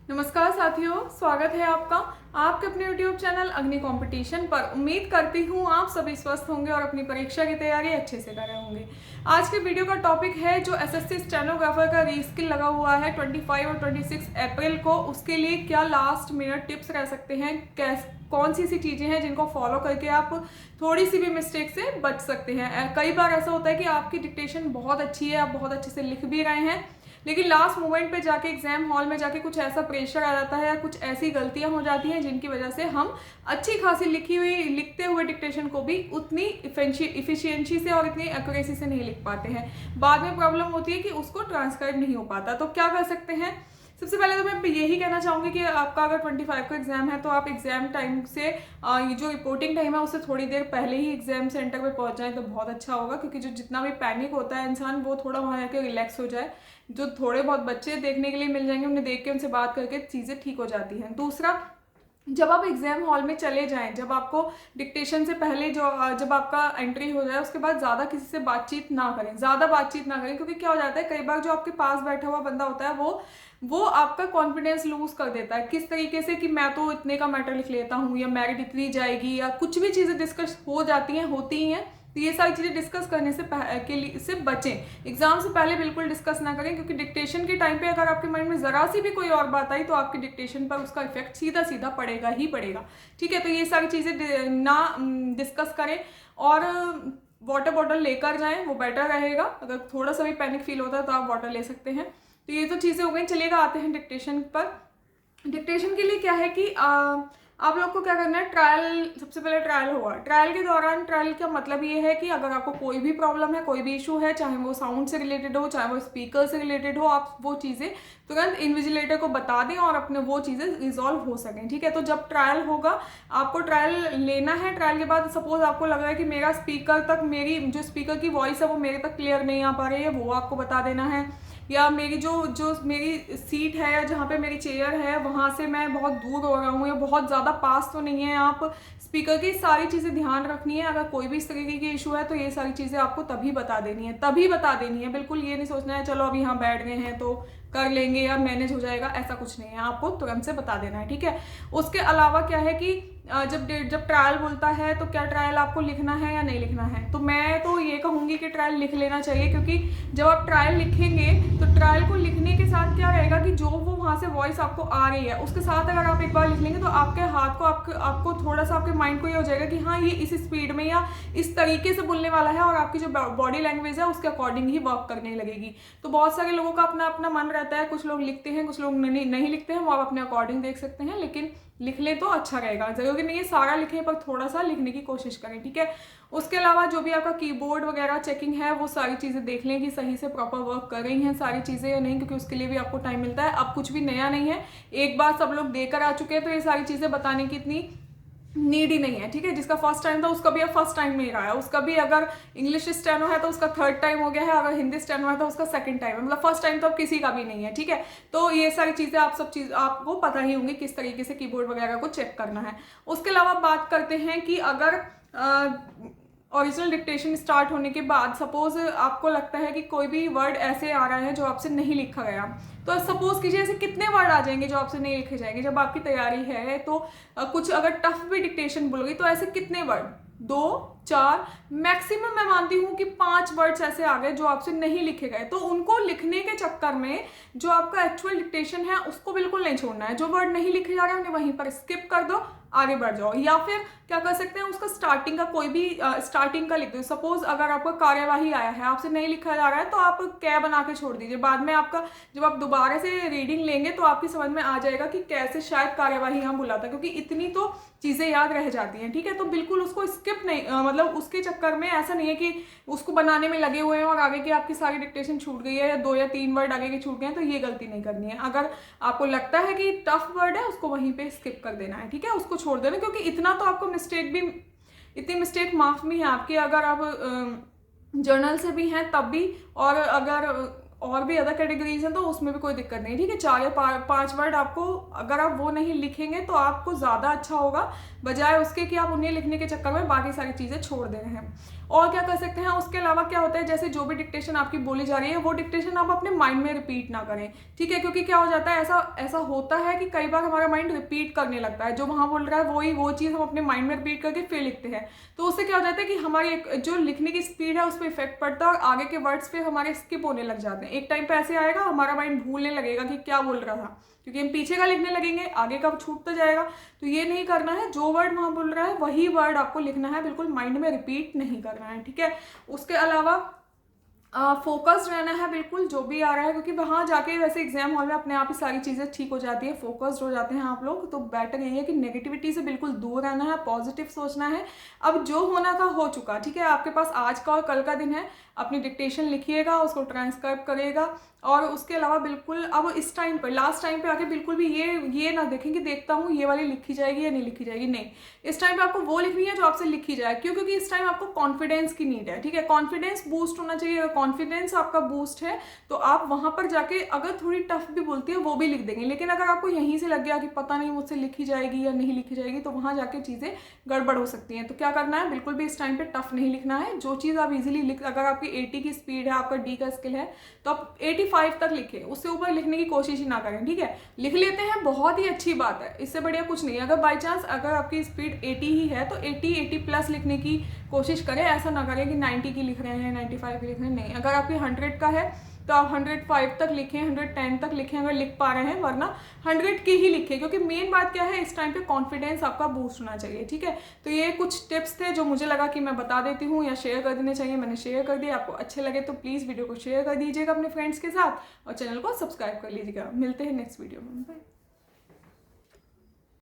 नमस्कार साथियों, स्वागत है आपका आपके अपने YouTube चैनल अग्नि कंपटीशन पर। उम्मीद करती हूँ आप सभी स्वस्थ होंगे और अपनी परीक्षा की तैयारी अच्छे से कर रहे होंगे। आज के वीडियो का टॉपिक है जो एसएससी स्टेनोग्राफर का रीस्किल लगा हुआ है 25 और 26 अप्रैल को, उसके लिए क्या लास्ट मिनट टिप्स रह सकते हैं, कौन सी ऐसी चीज़ें हैं जिनको फॉलो करके आप थोड़ी सी भी मिस्टेक से बच सकते हैं। कई बार ऐसा होता है कि आपकी डिक्टेशन बहुत अच्छी है, आप बहुत अच्छे से लिख भी रहे हैं, लेकिन लास्ट मोमेंट पे जाके एग्जाम हॉल में जाके कुछ ऐसा प्रेशर आ जाता है या कुछ ऐसी गलतियां हो जाती हैं जिनकी वजह से हम अच्छी खासी लिखते हुए डिक्टेशन को भी उतनी इफिशियंसी से और इतनी एक्यूरेसी से नहीं लिख पाते हैं। बाद में प्रॉब्लम होती है कि उसको ट्रांसक्राइब नहीं हो पाता। तो क्या कर सकते हैं? सबसे पहले तो मैं यही कहना चाहूँगी कि आपका अगर 25 का एग्जाम है तो आप एग्जाम टाइम से ये जो रिपोर्टिंग टाइम है उससे थोड़ी देर पहले ही एग्जाम सेंटर पे पहुंच जाए तो बहुत अच्छा होगा, क्योंकि जो जितना भी पैनिक होता है इंसान वो थोड़ा वहाँ जाके रिलैक्स हो जाए। जो थोड़े बहुत बच्चे देखने के लिए मिल जाएंगे, उन्हें देख के उनसे बात करके चीज़ें ठीक हो जाती हैं। दूसरा, जब आप एग्जाम हॉल में चले जाएं, जब आपको डिक्टेशन से पहले जब आपका एंट्री हो जाए उसके बाद ज़्यादा किसी से बातचीत ना करें, ज़्यादा बातचीत ना करें, क्योंकि क्या हो जाता है कई बार जो आपके पास बैठा हुआ बंदा होता है वो आपका कॉन्फिडेंस लूज कर देता है। किस तरीके से कि मैं तो इतने का मैटर लिख लेता हूँ या मेरिट इतनी जाएगी या कुछ भी चीज़ें डिस्कस हो जाती हैं, होती ही हैं। तो ये सारी चीज़ें डिस्कस करने से बचें। एग्जाम से पहले बिल्कुल डिस्कस ना करें, क्योंकि डिक्टेशन के टाइम पे अगर आपके माइंड में ज़रा सी भी कोई और बात आई तो आपके डिक्टेशन पर उसका इफेक्ट सीधा सीधा पड़ेगा ही पड़ेगा। ठीक है, तो ये सारी चीज़ें ना डिस्कस करें और वाटर बॉटल लेकर जाएं, वो बेटर रहेगा। अगर थोड़ा सा भी पैनिक फील होता है तो आप वाटर ले सकते हैं। तो ये तो चीज़ें हो गई। चलिएगा, आते हैं डिक्टेशन पर। डिक्टेशन के लिए क्या है कि आप लोग को क्या करना है, ट्रायल, सबसे पहले ट्रायल होगा। ट्रायल के दौरान, ट्रायल का मतलब ये है कि अगर आपको कोई भी प्रॉब्लम है, कोई भी इशू है, चाहे वो साउंड से रिलेटेड हो, चाहे वो स्पीकर से रिलेटेड हो, आप वो चीज़ें तुरंत इन्विजिलेटर को बता दें और अपने वो चीज़ें रिजॉल्व हो सकें। ठीक है, तो जब ट्रायल होगा, आपको ट्रायल लेना है। ट्रायल के बाद सपोज आपको लग रहा है कि मेरा स्पीकर तक, मेरी जो स्पीकर की वॉइस है वो मेरे तक क्लियर नहीं आ पा रही है, वो आपको बता देना है। या मेरी जो मेरी सीट है या जहाँ पे मेरी चेयर है वहाँ से मैं बहुत दूर हो रहा हूँ या बहुत ज़्यादा पास तो नहीं है, आप स्पीकर की सारी चीज़ें ध्यान रखनी है। अगर कोई भी इस तरीके की इशू है तो ये सारी चीज़ें आपको तभी बता देनी है, बिल्कुल ये नहीं सोचना है चलो अभी यहाँ बैठ गए हैं तो कर लेंगे या मैनेज हो जाएगा, ऐसा कुछ नहीं है, आपको तुरंत से बता देना है। ठीक है, उसके अलावा क्या है कि जब ट्रायल बोलता है तो क्या ट्रायल आपको लिखना है या नहीं लिखना है, तो मैं तो ये कहूँगी कि ट्रायल लिख लेना चाहिए, क्योंकि जब आप ट्रायल लिखेंगे तो ट्रायल को लिखने के साथ क्या रहेगा कि जो वो वहाँ से वॉइस आपको आ रही है उसके साथ अगर आप एक बार लिख लेंगे तो आपके हाथ को आपको थोड़ा सा आपके माइंड को ये हो जाएगा कि हाँ ये इस स्पीड में या इस तरीके से बोलने वाला है, और आपकी जो बॉडी लैंग्वेज है उसके अकॉर्डिंग ही वर्क करने लगेगी। तो बहुत सारे लोगों का अपना अपना मन रहता है, कुछ लोग लिखते हैं, कुछ लोग नहीं लिखते हैं, वो आप अपने अकॉर्डिंग देख सकते हैं, लेकिन लिख ले तो अच्छा रहेगा। जरूरी नहीं है सारा लिखें, पर थोड़ा सा लिखने की कोशिश करें। ठीक है, उसके अलावा जो भी आपका कीबोर्ड वगैरह चेकिंग है वो सारी चीज़ें देख लें कि सही से प्रॉपर वर्क कर रही हैं सारी चीज़ें या नहीं, क्योंकि उसके लिए भी आपको टाइम मिलता है। अब कुछ भी नया नहीं है, एक बार सब लोग देकर आ चुके हैं, तो ये सारी चीज़ें बताने की इतनी नीड ही नहीं है। ठीक है, जिसका फर्स्ट टाइम था उसका भी अब फर्स्ट टाइम नहीं रहा है, उसका भी अगर इंग्लिश स्टेनो है तो उसका थर्ड टाइम हो गया है, अगर हिंदी स्टेनो है तो उसका सेकंड टाइम है, मतलब फर्स्ट टाइम तो अब किसी का भी नहीं है। ठीक है, तो ये सारी चीज़ें सब चीज़ आपको पता ही होंगी किस तरीके से कीबोर्ड वगैरह को चेक करना है। उसके अलावा बात करते हैं कि अगर ओरिजिनल डिक्टेशन स्टार्ट होने के बाद सपोज आपको लगता है कि कोई भी वर्ड ऐसे आ रहा है जो आपसे नहीं लिखा गया, तो सपोज कीजिए ऐसे कितने वर्ड आ जाएंगे जो आपसे नहीं लिखे जाएंगे जब आपकी तैयारी है। तो कुछ अगर टफ भी डिक्टेशन बोलोगी तो ऐसे कितने वर्ड, 2-4 मैक्सिमम, मैं मानती हूँ कि 5 वर्ड्स ऐसे आ गए जो आपसे नहीं लिखे गए। तो उनको लिखने के चक्कर में जो आपका एक्चुअल डिक्टेशन है उसको बिल्कुल नहीं छोड़ना है। जो वर्ड नहीं लिखे जा रहे हैं उन्हें वहीं पर स्किप कर दो, आगे बढ़ जाओ। या फिर क्या कर सकते हैं, उसका स्टार्टिंग का कोई भी स्टार्टिंग का लिख दो। सपोज अगर आपका कार्यवाही आया है, आपसे नहीं लिखा जा रहा है, तो आप क्या बना के छोड़ दीजिए। बाद में आपका जब आप दोबारा से रीडिंग लेंगे तो आपकी समझ में आ जाएगा कि कैसे शायद कार्यवाही यहाँ बुला था, क्योंकि इतनी तो चीज़ें याद रह जाती हैं। ठीक है, तो बिल्कुल उसको स्किप नहीं, मतलब उसके चक्कर में ऐसा नहीं है कि उसको बनाने में लगे हुए हैं और आगे की आपकी सारी डिक्टेशन छूट गई है या 2 या 3 वर्ड आगे के छूट गए हैं, तो ये गलती नहीं करनी है। अगर आपको लगता है कि टफ वर्ड है उसको वहीं पे स्किप कर देना है। ठीक है, उसको छोड़ देना, क्योंकि इतना तो आपको इतनी मिस्टेक माफ भी है आपकी, अगर आप जर्नल से भी हैं तब भी, और अगर और भी अदर कैटेगरीज हैं तो उसमें भी कोई दिक्कत नहीं। ठीक है, 4 या 5 वर्ड आपको, अगर आप वो नहीं लिखेंगे तो आपको ज़्यादा अच्छा होगा, बजाय उसके कि आप उन्हें लिखने के चक्कर में बाकी सारी चीज़ें छोड़ दे रहे हैं। और क्या कर सकते हैं उसके अलावा क्या होता है, जैसे जो भी डिक्टेशन आपकी बोली जा रही है वो डिक्टेशन आप अपने माइंड में रिपीट ना करें, ठीक है, क्योंकि क्या हो जाता है ऐसा होता है कि कई बार हमारा माइंड रिपीट करने लगता है, जो वहाँ बोल रहा है वो चीज़ हम अपने माइंड में रिपीट करके फिर लिखते हैं। तो उससे क्या हो जाता है कि हमारी जो लिखने की स्पीड है उस पर इफेक्ट पड़ता है और आगे के वर्ड्स फिर हमारे स्किप होने लग जाते हैं। एक टाइम पे ऐसे आएगा हमारा माइंड भूलने लगेगा कि क्या बोल रहा था, क्योंकि हम पीछे का लिखने लगेंगे, आगे का छूटता जाएगा। तो ये नहीं करना है, जो वर्ड वहाँ बोल रहा है वही वर्ड आपको लिखना है, बिल्कुल माइंड में रिपीट नहीं करना है, ठीक है। उसके अलावा फोकस्ड रहना है बिल्कुल जो भी आ रहा है, क्योंकि वहाँ जाके वैसे एग्जाम हॉल में अपने आप ही सारी चीज़ें ठीक हो जाती है, फोकस्ड हो जाते हैं आप लोग। तो बेटर यही है कि नेगेटिविटी से बिल्कुल दूर रहना है, पॉजिटिव सोचना है। अब जो होना था हो चुका, ठीक है, आपके पास आज का और कल का दिन है, अपनी डिक्टेशन लिखिएगा, उसको ट्रांसक्राइब करिएगा। और उसके अलावा बिल्कुल अब इस टाइम पर लास्ट टाइम पे आके बिल्कुल भी ये ना देखें कि देखता हूँ ये वाली लिखी जाएगी या नहीं लिखी जाएगी, नहीं, इस टाइम पे आपको वो लिखनी है जो आपसे लिखी जाए। क्यों? क्योंकि इस टाइम आपको कॉन्फिडेंस की नीड है, ठीक है, कॉन्फिडेंस बूस्ट होना चाहिए। अगर कॉन्फिडेंस आपका बूस्ट है तो आप वहां पर जाके अगर थोड़ी टफ भी बोलती है वो भी लिख देंगे, लेकिन अगर आपको यहीं से लग गया कि पता नहीं मुझसे लिखी जाएगी या नहीं लिखी जाएगी, तो वहां जाके चीज़ें गड़बड़ हो सकती हैं। तो क्या करना है, बिल्कुल भी इस टाइम पे टफ नहीं लिखना है। जो चीज़ आप इजीली लिख, अगर आपकी 80 की स्पीड है, आपका डी का स्किल है, तो आप 85 तक लिखें, उससे ऊपर लिखने की कोशिश ही ना करें, ठीक है। लिख लेते हैं बहुत ही अच्छी बात है, इससे बढ़िया कुछ नहीं है। अगर बाई चांस अगर आपकी स्पीड 80 ही है तो 80 प्लस लिखने की कोशिश करें, ऐसा ना करें कि 90 की लिख रहे हैं, 95 की लिख रहे हैं, नहीं। अगर आपकी 100 का है तो आप 105 तक लिखें, 110 तक लिखें अगर लिख पा रहे हैं, वरना 100 की ही लिखें, क्योंकि मेन बात क्या है, इस टाइम पे कॉन्फिडेंस आपका बूस्ट होना चाहिए, ठीक है। तो ये कुछ टिप्स थे जो मुझे लगा कि मैं बता देती हूँ या शेयर कर देने चाहिए, मैंने शेयर कर दिए। आपको अच्छे लगे तो प्लीज़ वीडियो को शेयर कर दीजिएगा अपने फ्रेंड्स के साथ और चैनल को सब्सक्राइब कर लीजिएगा। मिलते हैं नेक्स्ट वीडियो में, बाय।